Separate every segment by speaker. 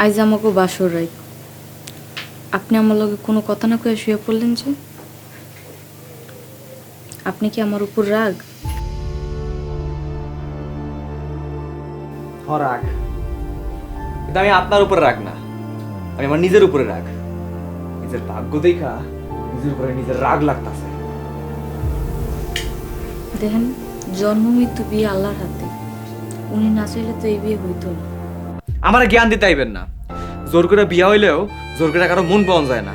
Speaker 1: আইজ আমাকে বাসর রাত, আপনি আমার লগে কোনো কথা না কয়ে শুয়ে পড়লেন যে? আপনি কি আমার উপর রাগ?
Speaker 2: রাগ, কিন্তু আমি আপনার উপরে রাগ না, আমি আমার নিজের উপরে রাগ। নিজের ভাগ্য দেখা নিজের উপরে নিজের রাগ লাগতাছে।
Speaker 1: দেখেন, জন্ম মৃত্যু বিয়ে আল্লাহর হাতে, উনি না চাইলে তো এই বিয়ে হইতো না।
Speaker 2: আমার জ্ঞান দিতে আইবেন না। জোর করে বিয়া হইলেও জোর করে কারো মন পাওয়া যায় না।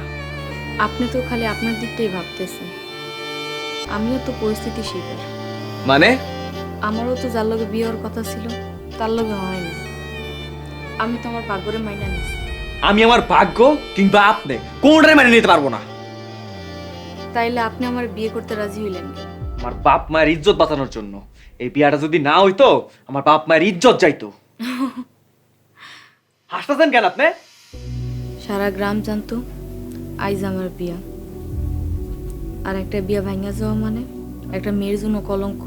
Speaker 1: আপনি তো খালি আপনার দিকটাই ভাবতেছেন, আমিও তো পরিস্থিতি শিকার।
Speaker 2: মানে
Speaker 1: আমারও তো যার লগে বিয়ে হওয়ার কথা ছিল তার লগে হয়নি। আমি তো আমার ভাগ্যরে মাইনা নিছি।
Speaker 2: আমি আমার ভাগ্য কিংবা আপনি কোনটাই মানে নিতে পারবো না।
Speaker 1: তাইলে আপনি আমার বিয়ে করতে রাজি হইলেন কেন?
Speaker 2: আমার বাপ মায়ের ইজ্জত বাঁচানোর জন্য। এই বিয়াটা যদি না হইতো আমার বাপ মায়ের ইজ্জত যাইতো। হাসতেছেন কেন আপনি?
Speaker 1: সারা গ্রাম জানতো আইজ আমার বিয়া, আর একটা বিয়া ভাঙা যাওয়া মানে একটা মেয়ের জন্য কলঙ্ক।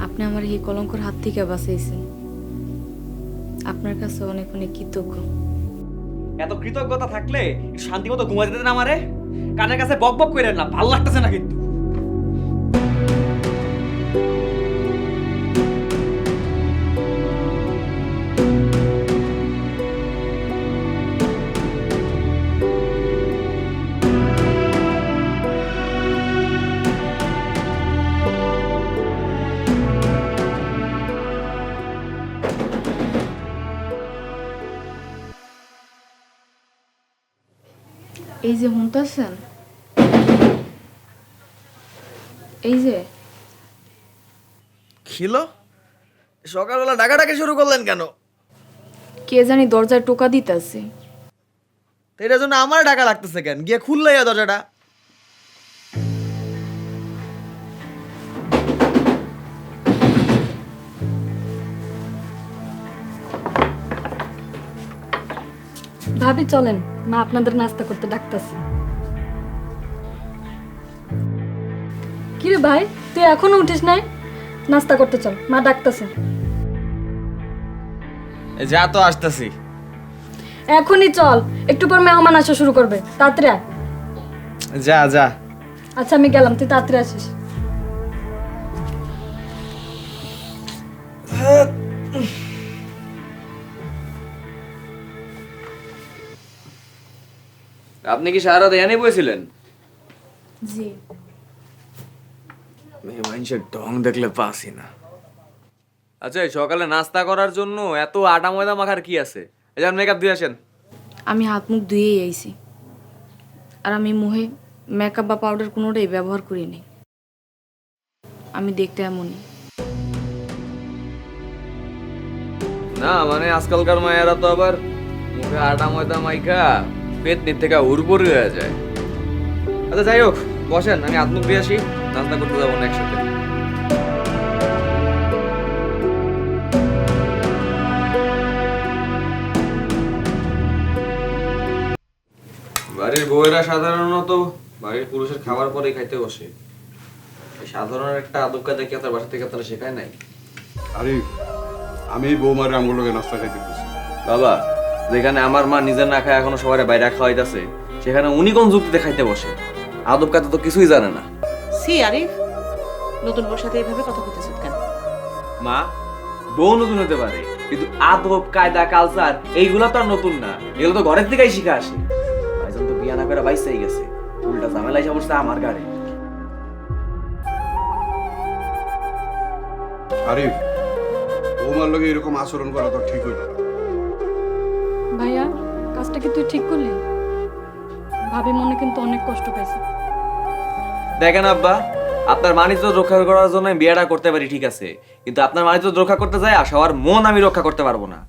Speaker 1: আপনি আমার এই কলঙ্কর হাত থেকে বাঁচাইছেন, আপনার কাছে অনেক অনেক কৃতজ্ঞ।
Speaker 2: এত কৃতজ্ঞতা থাকলে একটু শান্তি মতো ঘুমাতে দিতেন আমারে। কানের কাছে বক বক কইরেন না, ভাল লাগতেছে না কিন্তু।
Speaker 1: এই যে শুনতেছেন, এই যে
Speaker 3: খিলো সকালবেলা ডাকাডাকি শুরু করলেন কেন?
Speaker 1: কে জানি দরজায় টোকা দিতেছে।
Speaker 3: তো এটার জন্য আমার ডাকা লাগতেছে কেন? গিয়ে খুললে দরজাটা।
Speaker 4: ভাবি চলেন, মা আপনাদের নাস্তা করতে ডাকতেছে। কিরে ভাই, তুই এখনো উঠিস নাই? নাস্তা করতে চল, মা ডাকতেছে।
Speaker 3: যা তো আসতেছি।
Speaker 4: এখনই চল, একটু পর মেহমান আসা শুরু করবে, তাড়াতাড়ি আয়।
Speaker 3: যা যা।
Speaker 4: আচ্ছা আমি গেলাম, তুই তাড়াতাড়ি আসিস।
Speaker 2: আপনি কি সারা দেয়ানি বইছিলেন?
Speaker 1: জি।
Speaker 3: মেয়ে মানুষের ঢং দেখলে পাসি না।
Speaker 2: আচ্ছা, সকালে নাস্তা করার জন্য এত আটা ময়দা মাখার কি আছে? এই যে মেকআপ দিয়ে আসেন।
Speaker 1: আমি হাত মুখ ধুয়েই আইছি, আর আমি মুখে মেকআপ বা পাউডার কোনোটাই ব্যবহার করিনি। আমি দেখতে এমনই।
Speaker 2: না মানে আজকালকার মায়েরা তো আবার মুখে আটা ময়দা মাইখা পেট নিচ থেকে উর্বর হয়ে যায়। আচ্ছা যাই হোক, বসেন, আমি হাত মুখ দিয়ে আসি, নাস্তা করতে যাবো না একসাথে। বাড়ির বউয়েরা সাধারণত বাড়ির পুরুষের খাবার পরেই খাইতে বসে। এই সাধারণ একটা আদব কায়দা কি আপনার বাসা থেকে আপনারা শেখায় নাই?
Speaker 5: আরে আমি বৌমারে আমগুলোকে নাস্তা খাইতে দিচ্ছি।
Speaker 2: বাবা, যেখানে আমার মা নিজে না খায় এখনো সবাই বাইরে খাওয়াইতেছে, সেখানে উনি কোন যুক্তিতে খাইতে বসে? আদব কায়দা তো কিছুই জানে না।
Speaker 6: সি আরিফ, নতুন বউর সাথে এইভাবে কথা কইতেছ কেন?
Speaker 2: মা, বউ নতুন হতে পারে, কিন্তু আদব কায়দা কালচার এইগুলা তো আর নতুন না, এগুলো তো ঘরের থেকেই শিখে আসে। ভাইজান তো বিয়া না করে বাইসেই গেছে, উল্টা ঝামেলা এসে বসছে আমার গাড়ি।
Speaker 5: আরে বৌমার লগে এরকম আচরণ করা তো ঠিক হইল না।
Speaker 4: ভাইয়া, কাজটা কি তুই ঠিক করলি? ভাবি মনে কিন্তু অনেক কষ্ট পাইছে।
Speaker 2: দেখেন আব্বা, আপনার মানিজ্য রক্ষা করার জন্য আমি বিয়েটা করতে পারি, ঠিক আছে, কিন্তু আপনার মানিজ্য রক্ষা করতে যায় আর সবার মন আমি রক্ষা করতে পারবো না।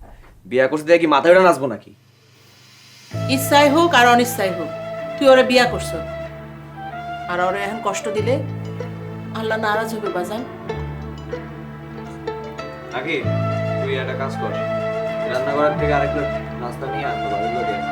Speaker 2: বিয়া করতে দিয়ে কি মাথায় উঠে নাচবো নাকি?
Speaker 6: ইচ্ছাই হোক আর অনিচ্ছাই হোক, তুই ওরে বিয়া করছ, আর ওরে এখন কষ্ট দিলে আল্লাহ নারাজ হবে বাজান।
Speaker 2: নাকি তুই একটা কাজ কর, রান্নাঘরের থেকে আরেকটা নাস্তা নিয়ে আসবো, বাড়িগুলো দিয়ে।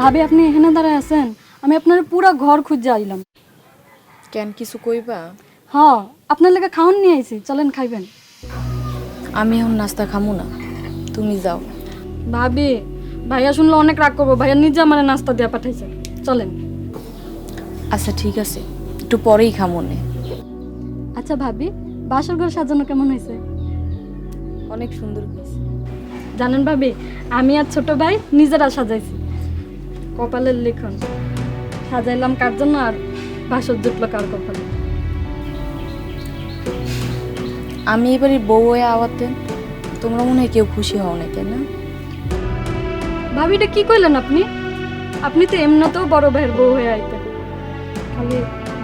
Speaker 4: ভাবি আপনি এখানে দাঁড়ায় আছেন, আমি আপনার পুরা ঘর খুঁজে আইলাম।
Speaker 1: কেন কিছু কইবা?
Speaker 4: হ, আপনার লেগে খাওয়ান নিয়ে আইছি, চলেন খাইবেন।
Speaker 1: আমি এখন নাস্তা খামু না, তুমি যাও।
Speaker 4: ভাবি, ভাইয়া শুনলে অনেক রাগ করবো, ভাইয়া নিজে আমার নাস্তা দিয়ে পাঠাইছে, চলেন।
Speaker 1: আচ্ছা ঠিক আছে, একটু পরেই খামু নে।
Speaker 4: আচ্ছা ভাবি, বাসর ঘর সাজানো কেমন হয়েছে?
Speaker 1: অনেক সুন্দর হয়েছে।
Speaker 4: জানেন ভাবি, আমি আর ছোট ভাই নিজেরা সাজাইছি, কপালের লিখন সাজাইলাম কার জন্য, আর বাসর জুটলো কার কপালে।
Speaker 1: আমি এবারে বউ হয়ে আওয়াতে তোমরা মনে হয় কেউ খুশি হও না, তাই না?
Speaker 4: ভাবি এটা কি কইলেন আপনি? আপনি তো এমনিতেও বড় ভাইয়ের বউ হয়ে আইতেন, খালি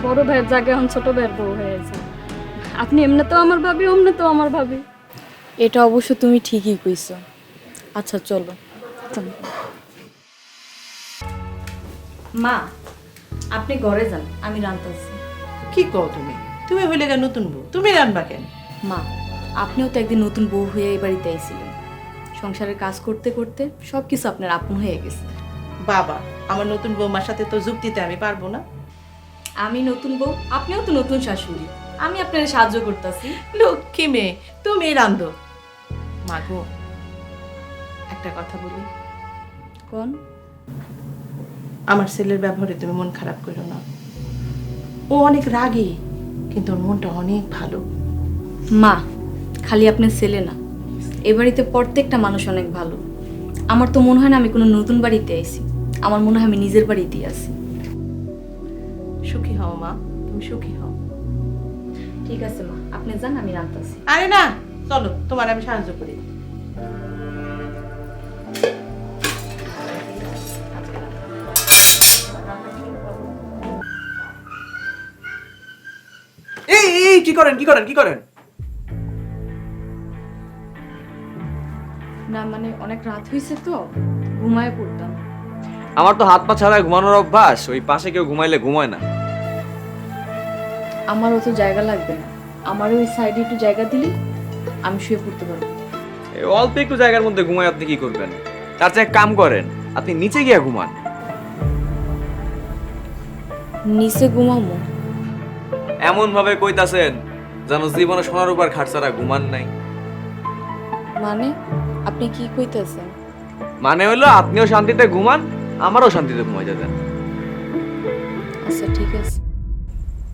Speaker 4: বড় ভাইয়ের জায়গায় এখন ছোট ভাইয়ের বউ হয়ে আছে। আপনি এমনিতেও আমার ভাবি, অমনিতেও আমার ভাবি।
Speaker 1: এটা অবশ্য তুমি ঠিকই কইছো। আচ্ছা চলো। মা, আপনি ঘরে যান, আমি রান্তাছি।
Speaker 6: কি কও তুমি? তুমি হইলে গা নতুন বউ, তুমি রান্না কেন?
Speaker 1: মা, আপনিও তো একদিন নতুন বউ হয়ে এই বাড়িতে আইছিলেন। সংসারের কাজ করতে করতে সব কিছু আপনার আপন হয়ে গেছে।
Speaker 6: বাবা, আমার নতুন বৌমার সাথে তো যুক্তিতে আমি পারবো না।
Speaker 1: আমি নতুন বউ, আপনিও তো নতুন শাশুড়ি, আমি আপনার সাহায্য করতেছি।
Speaker 6: লক্ষ্মী মেয়ে, তুমি রান্ধো। মাগো, একটা কথা বলি।
Speaker 1: কোন?
Speaker 6: আমার ছেলের ব্যবহারে তুমি মন খারাপ করো না। ও অনেক রাগী, কিন্তু ওর মনটা অনেক ভালো।
Speaker 1: মা, খালি আপনার ছেলে না, এ বাড়িতে প্রত্যেকটা মানুষ অনেক ভালো। আমার তো মনে হয় না আমি কোনো নতুন বাড়িতে আইছি, আমার মনে হয় আমি নিজের বাড়িতেই আছি।
Speaker 6: সুখী হও মা, তুমি সুখী হও।
Speaker 1: ঠিক আছে মা, আপনি যান, আমি রান্তাছি।
Speaker 6: আরে না, চলো তোমার আমি সাহায্য করি।
Speaker 3: এই এই কি করেন কি করেন কি করেন?
Speaker 1: না মানে অনেক রাত হয়েছে তো, ঘুমায় পড়তাম।
Speaker 2: আমার তো হাত পা ছাড়া ঘুমানোর অভ্যাস, ওই পাশে কেউ ঘুমাইলে ঘুমায় না।
Speaker 1: আমার অত জায়গা লাগবে না, আমার ওই সাইডে একটু জায়গা দিলে আমি শুয়ে পড়তে পারবো।
Speaker 2: এই অল্প একটু জায়গার মধ্যে ঘুমায় আপনি কি করবেন? তার চেয়ে এক কাম করেন, আপনি নিচে গিয়ে ঘুমান।
Speaker 1: নিচে ঘুমামো?
Speaker 2: এমন ভাবে কইতাছেন যেন জীবনে সোনার উপর খাট ছাড়া ঘুমান নাই।
Speaker 1: মানে আপনি কি কইতেছেন?
Speaker 2: মানে হলো আপনিও শান্তিতে ঘুমান, আমারও শান্তিতে ঘুমাইতে দেন।
Speaker 1: আচ্ছা ঠিক আছে।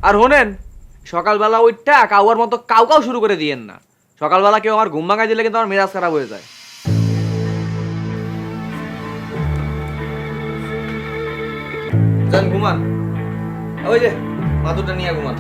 Speaker 2: আর শোনেন, সকালবেলা ওইটা কাউয়ার মতো কাউ কাউ শুরু করে দিয়েন না। সকালবেলা কেউ আমার ঘুম ভাঙাই দিলে কিন্তু আমার মেজাজ খারাপ হয়ে যায়। যান ঘুমান, ওই যে মাদুরটা নিয়ে ঘুমান।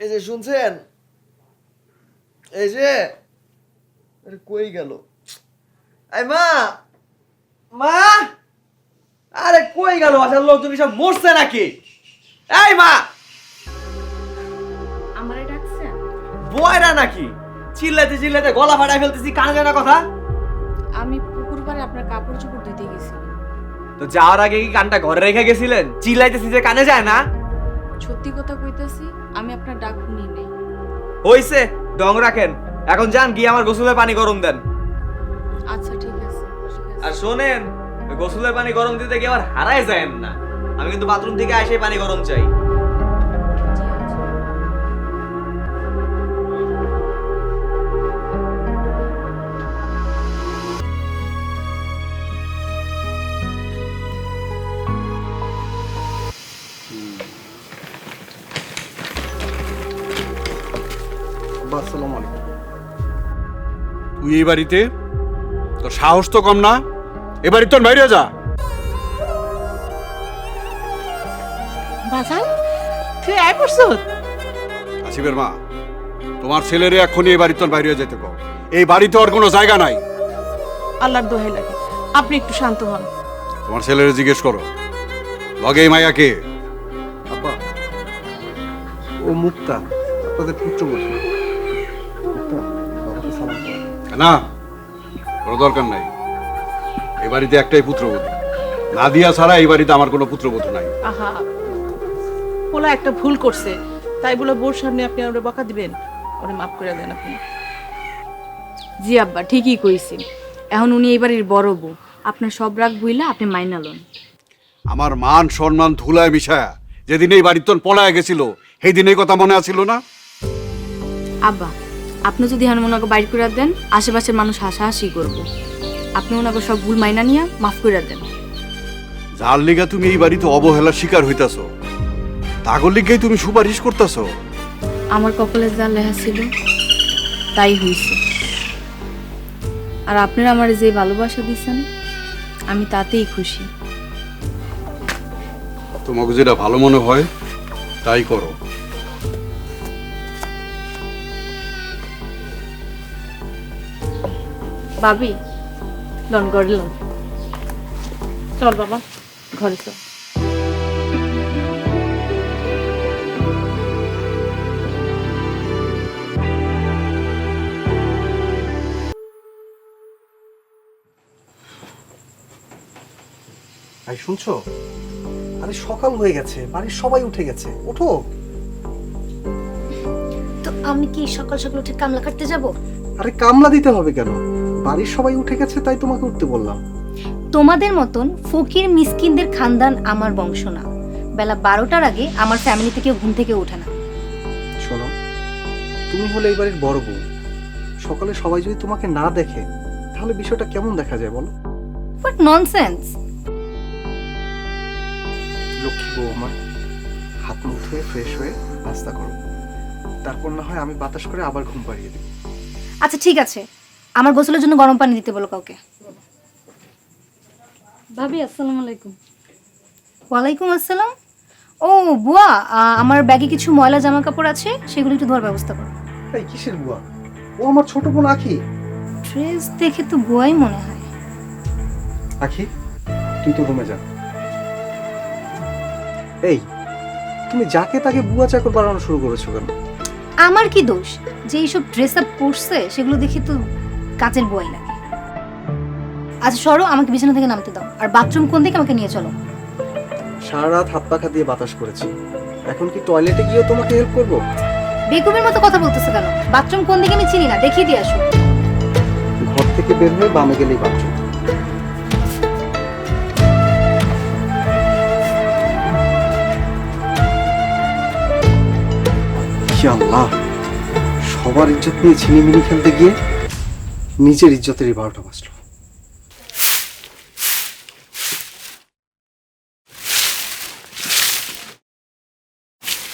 Speaker 3: এই যে শুনছেন, এই যে আরে কই গেল? এই মা, মা, আরে কই গেল? আসার লোক তুমি সব মরছে নাকি? এই মা,
Speaker 1: আমারে ডাকছেন?
Speaker 3: বয়রা নাকি? চিল্লাতে চিল্লাতে গলা ফাটাই ফেলতেছি, কানে যায় না কথা?
Speaker 1: আমি পুকুর পাড়ে আপনার কাপড় চোপড় ধুইতে গেছিলাম।
Speaker 2: তো যাওয়ার আগে কি কানটা ঘরে রেখে গেছিলেন? চিল্লাইতেছি যে কানে যায় না?
Speaker 1: সত্যি কথা কইতাছি, আমি আপনার ডাক শুনি নাই।
Speaker 2: হইছে, ডং রাখেন। এখন যান গিয়ে আমার গোসলের পানি গরম দেন।
Speaker 1: আচ্ছা ঠিক আছে, ঠিক আছে।
Speaker 2: আর শোনেন, ওই গোসলের পানি গরম দিতে গিয়ে আবার হারায় যায়েন না। আমি কিন্তু বাথরুম থেকে এসে পানি গরম চাই।
Speaker 1: জি, আচ্ছা।
Speaker 5: তুই এই বাড়িতে তোর সাহস তো কম না, এবারই তোর বাইরে যা।
Speaker 6: বাজান তুই আয় পড়ছ?
Speaker 5: আসিফের মা, তোমার ছেলেরে এখনই এই বাড়ি তোর বাইরে যেতে কও। এই বাড়িতে ওর কোনো জায়গা নাই।
Speaker 6: আল্লাহর দোহাই লাগে, আপনি একটু শান্ত হন।
Speaker 5: তোমার ছেলেরে জিজ্ঞেস করো লগে এই মাইয়া কে।
Speaker 3: আব্বা, ও মুক্তা, আপনাদের পুত্রবধূ। মুক্তা, বাবাকে সালাম করো।
Speaker 5: না, কোনো দরকার নাই। এই বাড়িতে একটাই পুত্রবধূ, নাদিয়া ছাড়া এই বাড়িতে আমার কোনো পুত্রবধূ নাই।
Speaker 6: আহা, পোলা একটা ভুল করছে, তাই বলে বোর সামনে আপনি ওরে বকা দিবেন? ওরে মাফ করে দেন আপনি।
Speaker 1: জি আব্বা, ঠিকই কইছি। এখন উনি এই বাড়ির বড় বউ, আপনার সব রাগ বুইলা আপনি মাইনা লন।
Speaker 5: আমার মান সম্মান ধুলায় মিশায়া যেদিন এই বাড়ির তোর পলায় গেছিল, সেই দিন এই কথা মনে আছিল না?
Speaker 1: আব্বা, আপনি যদি এখন ওনাকে বাইর করে দেন, আশেপাশের মানুষ হাসাহাসি করব। আপনি ওনাকে সব ভুল মাইনা নিয়ে মাফ করে দেন।
Speaker 5: যার লিগা তুমি এই বাড়িতে অবহেলার শিকার হইতাছ, তাগর লিগাই তুমি সুপারিশ করতেছ।
Speaker 1: আমার কপালে যা লেখা ছিল তাই হয়েছে। আর আপনারা আমার যে ভালোবাসা দিচ্ছেন, আমি তাতেই খুশি।
Speaker 5: তোমাকে যেটা ভালো মনে হয় তাই করো।
Speaker 1: ভাবি, লন গড়ে লন।
Speaker 6: চল বাবা, ঘরে চল।
Speaker 3: ভাই শুনছো? আরে সকাল হয়ে গেছে, বাড়ির সবাই উঠে গেছে, ওঠো।
Speaker 7: তো আমি কি সকাল সকাল উঠে কামলা কাটতে যাব?
Speaker 3: আরে কামলা দিতে হবে কেন? বাড়ির সবাই উঠে গেছে তাই তোমাকে উঠতে বললাম।
Speaker 7: তোমাদের মতন ফকির মিসকিনদের খানদান আমার বংশ না। বেলা 12টার আগে আমার ফ্যামিলি থেকে ঘুম থেকে ওঠে না।
Speaker 3: শোনো, তুমি হলে এই বাড়ির বড় বউ। সকালে সবাই যদি তোমাকে না দেখে তাহলে বিষয়টা কেমন দেখা যায় বলো?
Speaker 7: What nonsense!
Speaker 3: লক্ষ্মী বউ আমার, হাত মুখ ধুয়ে ফ্রেশ হয়ে নাস্তা করো, তারপর না হয় আমি বাতাস করে আবার ঘুম পাড়িয়ে দেব।
Speaker 7: আচ্ছা ঠিক আছে, আমার গোসলের জন্য গরম পানি দিতে বলো কাউকে।
Speaker 4: ভাবি আসসালামু আলাইকুম।
Speaker 7: ওয়ালাইকুম আসসালাম। ও বুয়া, আমার ব্যাগে কিছু ময়লা জামা কাপড় আছে, সেগুলো একটু ধোয়ার ব্যবস্থা করো।
Speaker 3: এই কিসের বুয়া? ও আমার ছোট বোন আখি।
Speaker 7: ড্রেস দেখে তো বুয়াই মনে হয়।
Speaker 3: আখি, তুই তো রুমে যা। এই, তুমি যাকে তাকে বুয়া চাকর বানানো শুরু করেছো কেন?
Speaker 7: আমার কি দোষ যে এইসব ড্রেস আপ পরছে? সেগুলো দেখে তো কাজের বুয়াই লাগে। আচ্ছা সরো, আমাকে বিছানা থেকে নামতে দাও। আর বাথরুম কোন দিকে, আমাকে নিয়ে চলো।
Speaker 3: সারা রাত হাত পাখা দিয়ে বাতাস করেছি, এখন কি টয়লেটে গিয়েও তোমাকে হেল্প করবো?
Speaker 7: বেকুবের মতো কথা বলতেছো কেন? বাথরুম কোন দিকে আমি চিনি না, দেখিয়ে দিয়ে আসো।
Speaker 3: ঘর থেকে বের হয়ে বামে গেলেই বাথরুম। আল্লাহ, সবার ইজ্জত নিয়ে ছিনিমিনি খেলতে গিয়ে নিজের ইজ্জতেরই 12টা বাজলো।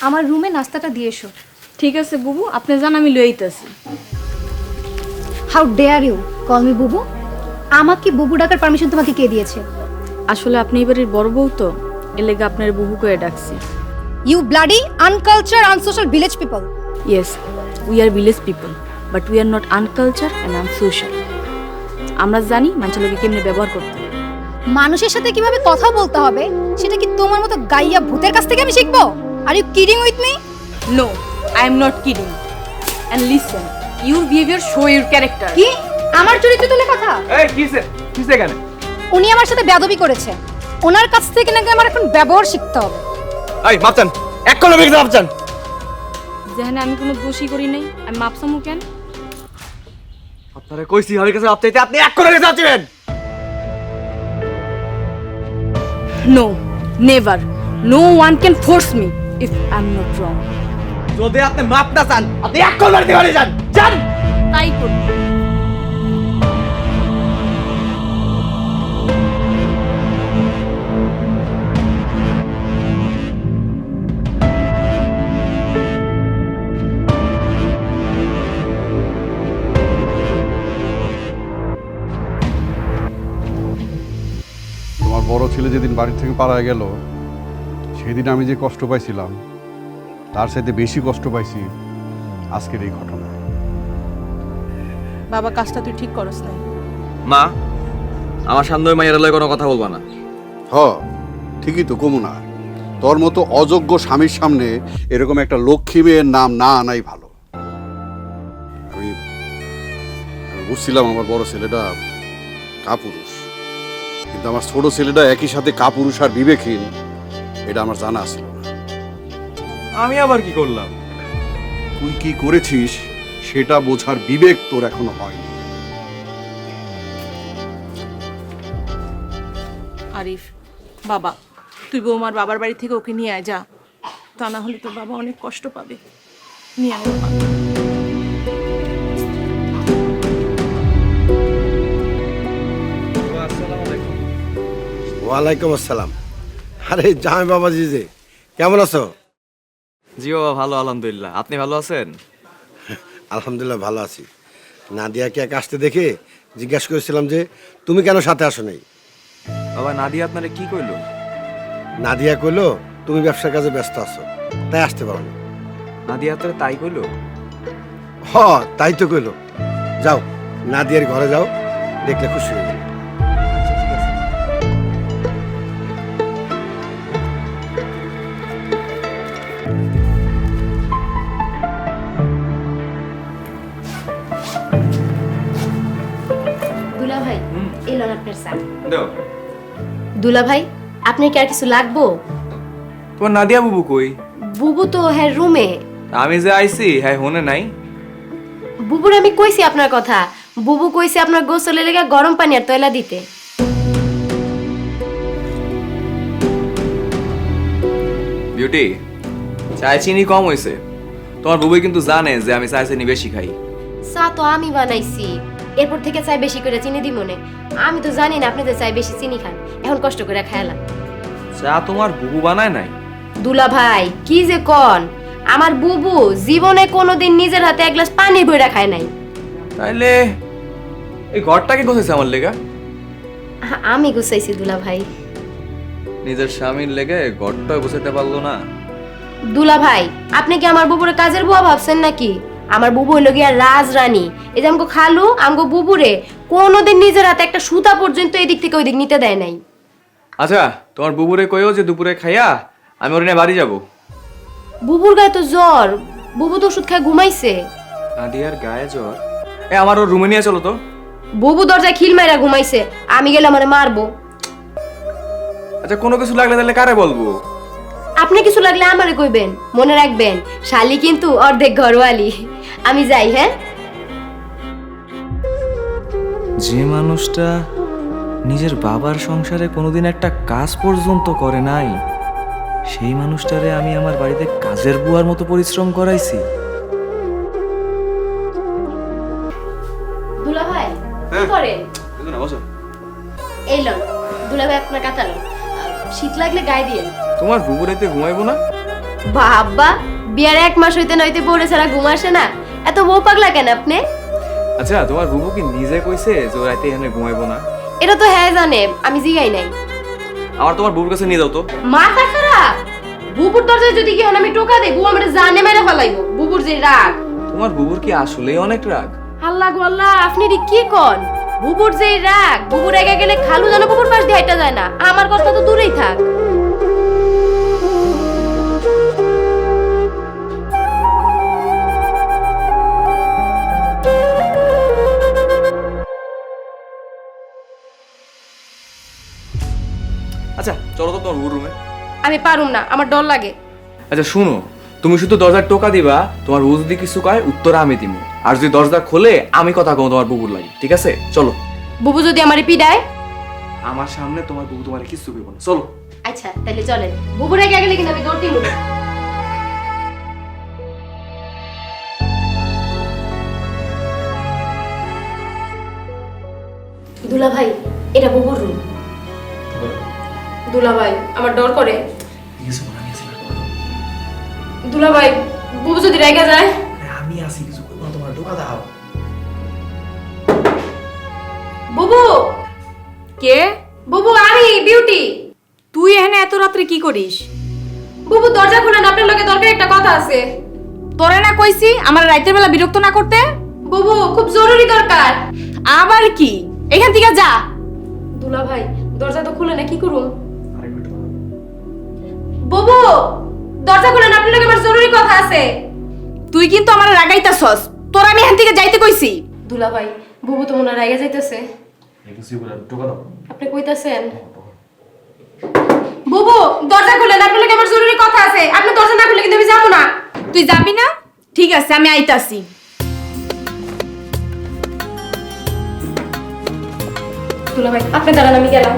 Speaker 7: আমার রুমে নাস্তাটা দিয়ে এসো।
Speaker 1: ঠিক আছে বুবু, আপনি যান, আমি লয়ে আইতাছি।
Speaker 7: How dare you call me বুবু? আমাকে বুবু ডাকার পারমিশন তোমাকে কে দিয়েছে?
Speaker 1: আসলে আপনি এবারের বড় বউ তো, এর লেগে আপনার বুবু করে ডাকছি।
Speaker 7: You bloody uncultured unsocial village people.
Speaker 1: Yes, we are village people, but we are not uncultured and unsocial. আমরা জানি মানুষের লোকে কেমনে ব্যবহার করতে হবে।
Speaker 7: মানুষের সাথে কিভাবে কথা বলতে হবে সেটা কি তোমার মতো গাইয়া ভূতের কাছ থেকে আমি শিখবো? Are you kidding with me?
Speaker 1: No, I am not kidding. And listen, your behaviour show your character.
Speaker 7: কি? আমার চরিত্র তুলে কথা?
Speaker 2: এই কিসে কেন?
Speaker 7: উনি আমার সাথে বেয়াদবি করেছে, ওনার কাছ থেকে নাকি আমার এখন ব্যবহার শিখতে হবে।
Speaker 2: এই মাপচান, এক কলমে কিন্তু মাপচান।
Speaker 1: যেখানে আমি কোনো দোষই করি নাই, আমি মাপসামু কেন?
Speaker 2: আপনারা কইছি আমার কাছে মাপ চাইতে, আপনি এক কলমে যাচ্ছেন।
Speaker 1: No, never, no one can force me if I am not wrong.
Speaker 2: যদি আপনি মাপ না চান, আপনি এক কলমে দিতে যান, যান।
Speaker 1: তাই করুন।
Speaker 5: বড় ছেলে যেদিন বাড়ি থেকে পালায় গেল সেদিন আমি যে কষ্ট পাইছিলাম তার সাথে বেশি কষ্ট পাইছি আজকের এই ঘটনা।
Speaker 6: বাবা, কাজটা তুই ঠিক করস না।
Speaker 2: মা, আমার সামনে ওই মাইয়ার লগে কোনো কথা বলবা না।
Speaker 5: হ, ঠিকই তো কমু না। তোর মতো অযোগ্য স্বামীর সামনে এরকম একটা লক্ষ্মী মেয়ের নাম না আনাই ভালো। আমি বুঝছিলাম আমার বড় ছেলেটা কাপুরুষ, কিন্তু আমার ছোট ছেলেটা একই সাথে কাপুরুষ আর বিবেকহীন এটা আমার জানা ছিল না।
Speaker 2: আমি আবার কি করলাম?
Speaker 5: তুই কি করেছিস সেটা বোঝার বিবেক তোর এখনো হয়নি।
Speaker 6: আরিফ, বাবা, তুই বৌমার বাবার বাড়ি থেকে ওকে নিয়ে আয় যা, তা না হলে তোর বাবা অনেক কষ্ট পাবে। নিয়ে আয় বাবা।
Speaker 8: ওয়ালাইকুম আসসালাম। আরে জামাই বাবাজি যে, কেমন আছো?
Speaker 2: জি বাবা, ভালো আলহামদুলিল্লাহ। আপনি ভালো আছেন?
Speaker 8: আলহামদুলিল্লাহ ভালো আছি। নাদিয়াকে এক আসতে দেখে জিজ্ঞাসা করেছিলাম যে তুমি কেন সাথে আসো নাই।
Speaker 2: বাবা, নাদিয়া আপনারে কি কইলো?
Speaker 8: নাদিয়া কইলো তুমি ব্যবসার কাজে ব্যস্ত আছো, তাই আসতে পারো না।
Speaker 2: নাদিয়া আপনারে তাই কইলো?
Speaker 8: হ, তাই তো কইলো। যাও নাদিয়ার ঘরে যাও, দেখলে খুশি হয়ে যাবে।
Speaker 9: দুলা ভাই, এলো আপনার চা।
Speaker 2: দাও।
Speaker 9: দুলা ভাই, আপনার কি আর কিছু লাগবো?
Speaker 2: তোমার নাদিয়া বুবু কই?
Speaker 9: বুবু তো হ্যাঁ রুমে।
Speaker 2: আমি যে আইছি হ্যাঁ হোনে নাই।
Speaker 9: বুবুর আমি কইছি আপনার কথা। বুবু কইছে আপনার গোসলের লেগে গরম পানি আর তয়লা দিতে।
Speaker 2: বিউটি, চায় চিনি কম হইছে। তোমার বুবুই কিন্তু জানে যে আমি চায় চিনি বেশি খাই।
Speaker 9: চা তো আমি বানাইছি, এরপর থেকে চাই বেশি করে চিনি দিব মনে। আমি তো জানি না আপনি তো চাই বেশি চিনি খান, এখন কষ্ট করে খাইলাম।
Speaker 2: চা তোমার বুবু বানায় নাই?
Speaker 9: দুলা ভাই কি যে কন, আমার বুবু জীবনে কোনোদিন নিজের হাতে এক গ্লাস পানি ভরে খায় নাই।
Speaker 2: তাইলে এই ঘরটাকে গোছাইছে আমার লেগা?
Speaker 9: আমি গুছাইছি দুলা ভাই।
Speaker 2: নিজের স্বামীর লেগে ঘরটা গোছাইতে পারলো না?
Speaker 9: দুলা ভাই, আপনি কি আমার বুবুরে কাজের বুয়া ভাবছেন নাকি? আমার বুবু হইল গিয়া রাজরানী। এই যে আমগো খালু আমগো বুবুরে কোনোদিন নিজের হাতে একটা সুতা পর্যন্ত এদিক থেকে ওই দিক নিতে দেয় নাই।
Speaker 2: আচ্ছা, তোমার বুবুরে কইও যে দুপুরে খাইয়া আমি ওর নিয়ে বাড়ি যাবো।
Speaker 9: বুবুর গায়ে তো জ্বর, বুবু তো ওষুধ খায় ঘুমাইছে।
Speaker 2: নাদিয়ার গায়ে জ্বর? আমার ওর রুমে নিয়ে চলো তো।
Speaker 9: বুবু দরজায় খিল মাইরা ঘুমাইছে, আমি গেলে আমারে মারবো।
Speaker 2: আচ্ছা, কোনো কিছু লাগলে তাহলে কারে বলবো?
Speaker 9: আপনি কিছু লাগলে আমারে কইবেন, মনে রাখবেন শালি কিন্তু অর্ধেক ঘরওয়ালি। আমি যাই, হ্যাঁ?
Speaker 2: যে মানুষটা নিজের বাবার সংসারে কোনোদিন একটা কাজ পর্যন্ত করে নাই, সেই মানুষটারে আমি আমার বাড়িতে কাজের বুয়ার মতো পরিশ্রম করাইছি।
Speaker 9: দুলা ভাই কি করেন?
Speaker 2: বসো।
Speaker 9: এই লন দুলা ভাই আপনার কাটালো, শীত লাগলে গায়ে দিয়েন।
Speaker 2: তোমার বুবু রাতে ঘুমাইবো না?
Speaker 9: বাবা, বিয়ার 1 মাস হইতে নইতে বউরে ছাড়া ঘুম আসে না, এত বউ পাগলা কেন আপনি?
Speaker 2: আচ্ছা, তোমার বুবু কি নিজে কইছে যে ও রাতে এখানে ঘুমাইবো না?
Speaker 9: এটা তো হ্যাঁ জানে, আমি জিগাই নাই।
Speaker 2: আমার তোমার বুবুর কাছে নিয়ে যাও তো।
Speaker 9: মাথা খারাপ? বুবুর দরজায় যদি কি আমি টোকা দেই, বুবু আমারে জানে মেরে ফেলাইবো। বুবুর যে রাগ।
Speaker 2: তোমার বুবুর কি আসলেই অনেক রাগ?
Speaker 9: আল্লাহ গো আল্লাহ, আপনি কি কোন? বুবুর যে রাগ, বুবুর রেগে গেলে খালু যেন বুবুর পাশ দিয়ে হাইটা যায় না। আমার কথা তো দূরেই থাক।
Speaker 2: আচ্ছা, চলো তো তোমার বুবুর রুমে।
Speaker 9: আমি পারুম না, আমার ডর লাগে।
Speaker 2: আচ্ছা শুনো, তুমি শুধু দরজার টোকা দিবা, তোমার বুবু যদি কিছু কয় উত্তর আমি দিব, আর যদি দরজা খোলে আমি কথা কম তোমার বুবুর লাগে, ঠিক আছে? চলো।
Speaker 9: বুবু যদি আমারে পিডায়?
Speaker 2: আমার সামনে তোমার বুবু তোমার কিছু কইব না, চলো।
Speaker 9: আচ্ছা তাহলে চলেন। বুবু রেগে গেলে কিন্তু আমি দৌড় দিব। দুলা ভাই, এটা বুবুর রুম। দুলা ভাই, আমার ডর করে। দুলা ভাই, বুবু যদি রেগে যায়?
Speaker 10: আমি আসি, কিছু করবো না, তোমার ঢোকা দাও।
Speaker 9: বুবু!
Speaker 1: কে?
Speaker 9: বুবু আমি বিউটি।
Speaker 1: তুই এখানে এত রাত্রে কি করিস?
Speaker 9: বুবু দরজা খুলেন, আপনার লগে দরকার একটা কথা আছে।
Speaker 1: তোরে না কইছি আমার রাতের বেলা বিরক্ত না করতে?
Speaker 9: বুবু খুব জরুরি দরকার।
Speaker 1: আবার কি? এখান থেকে যা।
Speaker 9: দুলা ভাই দরজা তো খুলে না, কি করুম? বুবু দরজা খুলেন, আপনার লগে আমার জরুরি কথা আছে।
Speaker 1: তুই কিন্তু আমার রাগাইতাছস। তোর আমি এখান থেকে যাইতে কইছি।
Speaker 9: দুলা ভাই বুবু তো মনে হয় রাইগা যাইতেছে। আপনি কইতাছেন? বুবু দরজা খুলেন, আপনার লগে আমার জরুরি কথা আছে। আপনি দরজা না খুলে কিন্তু আমি যাবো না।
Speaker 1: তুই যাবি না? ঠিক আছে, আমি আইতাছি।
Speaker 9: দুলা ভাই আপনি দাঁড়ান, আমি গেলাম।